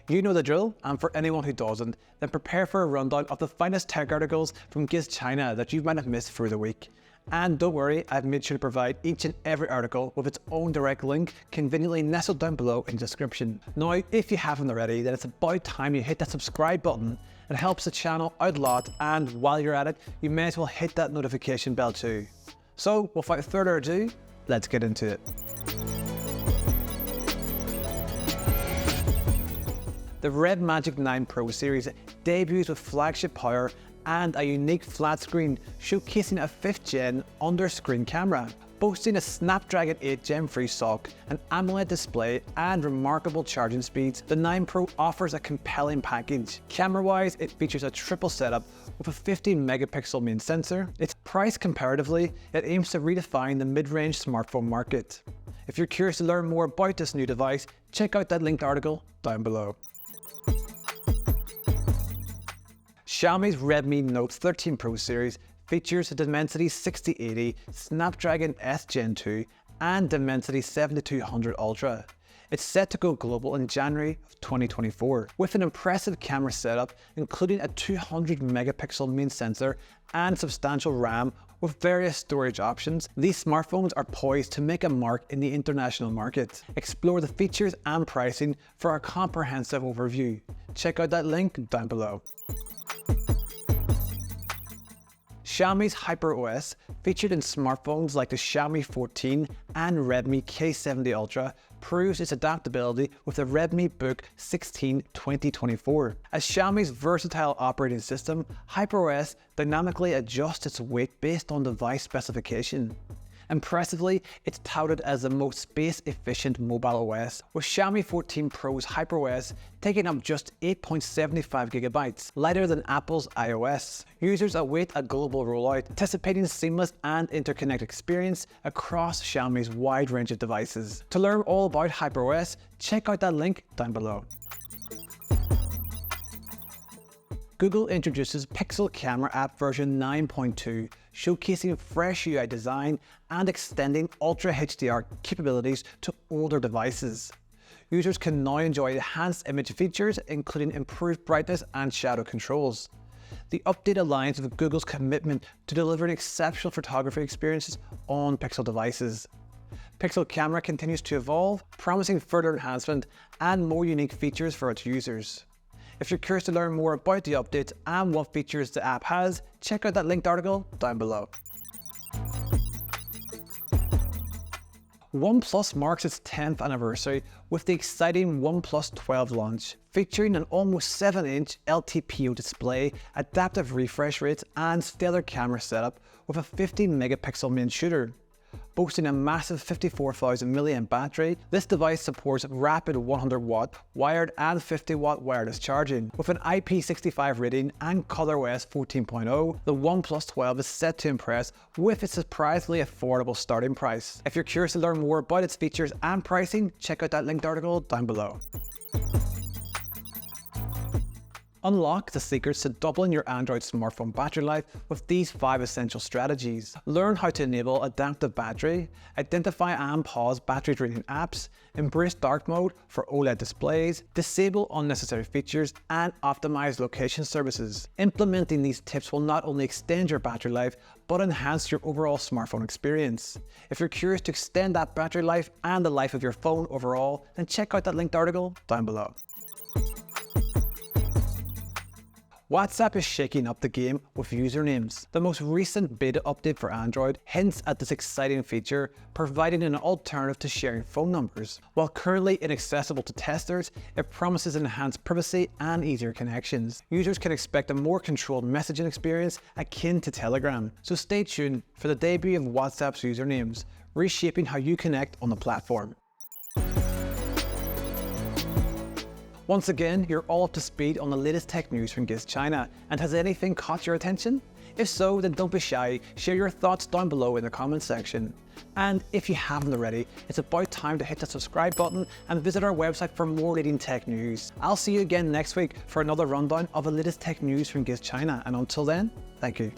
You know the drill, and for anyone who doesn't, then prepare for a rundown of the finest tech articles from GizChina that you might have missed through the week. And don't worry, I've made sure to provide each and every article with its own direct link conveniently nestled down below in the description. Now, if you haven't already, then it's about time you hit that subscribe button. It helps the channel out a lot, and while you're at it, you may as well hit that notification bell too. So, without further ado, let's get into it. The Red Magic 9 Pro series debuts with flagship power and a unique flat screen showcasing a 5th gen under-screen camera. Boasting a Snapdragon 8 Gen 3 SoC, an AMOLED display and remarkable charging speeds, the 9 Pro offers a compelling package. Camera-wise, it features a triple setup with a 15 megapixel main sensor. It's priced comparatively, it aims to redefine the mid-range smartphone market. If you're curious to learn more about this new device, check out that linked article down below. Xiaomi's Redmi Note 13 Pro series features the Dimensity 6080, Snapdragon S Gen 2 and Dimensity 7200 Ultra. It's set to go global in January of 2024, with an impressive camera setup including a 200 megapixel main sensor and substantial RAM with various storage options. These smartphones are poised to make a mark in the international market. Explore the features and pricing for a comprehensive overview. Check out that link down below. Xiaomi's HYPEROS, featured in smartphones like the Xiaomi 14 and Redmi K70 Ultra, proves its adaptability with the Redmi Book 16 2024. As Xiaomi's versatile operating system, HYPEROS dynamically adjusts its weight based on device specification. Impressively, it's touted as the most space-efficient mobile OS, with Xiaomi 14 Pro's HYPEROS taking up just 8.75 gigabytes, lighter than Apple's iOS. Users await a global rollout, anticipating seamless and interconnected experience across Xiaomi's wide range of devices. To learn all about HYPEROS, check out that link down below. Google introduces Pixel Camera App version 9.2, showcasing fresh UI design and extending Ultra HDR capabilities to older devices. Users can now enjoy enhanced image features, including improved brightness and shadow controls. The update aligns with Google's commitment to delivering exceptional photography experiences on Pixel devices. Pixel Camera continues to evolve, promising further enhancement and more unique features for its users. If you're curious to learn more about the updates and what features the app has, check out that linked article down below. OnePlus marks its 10th anniversary with the exciting OnePlus XII launch, featuring an almost 7-inch LTPO display, adaptive refresh rates and stellar camera setup with a 15 megapixel main shooter. Boasting a massive 54,000 mAh battery, this device supports rapid 100-watt wired and 50-watt wireless charging. With an IP65 rating and ColorOS 14.0, the OnePlus XII is set to impress with its surprisingly affordable starting price. If you're curious to learn more about its features and pricing, check out that linked article down below. Unlock the secrets to doubling your Android smartphone battery life with these 5 essential strategies. Learn how to enable adaptive battery, identify and pause battery draining apps, embrace dark mode for OLED displays, disable unnecessary features, and optimize location services. Implementing these tips will not only extend your battery life, but enhance your overall smartphone experience. If you're curious to extend that battery life and the life of your phone overall, then check out that linked article down below. WhatsApp is shaking up the game with usernames. The most recent beta update for Android hints at this exciting feature, providing an alternative to sharing phone numbers. While currently inaccessible to testers, it promises enhanced privacy and easier connections. Users can expect a more controlled messaging experience akin to Telegram. So stay tuned for the debut of WhatsApp's usernames, reshaping how you connect on the platform. Once again, you're all up to speed on the latest tech news from GizChina, and has anything caught your attention? If so, then don't be shy, share your thoughts down below in the comment section. And if you haven't already, it's about time to hit that subscribe button and visit our website for more leading tech news. I'll see you again next week for another rundown of the latest tech news from GizChina, and until then, thank you.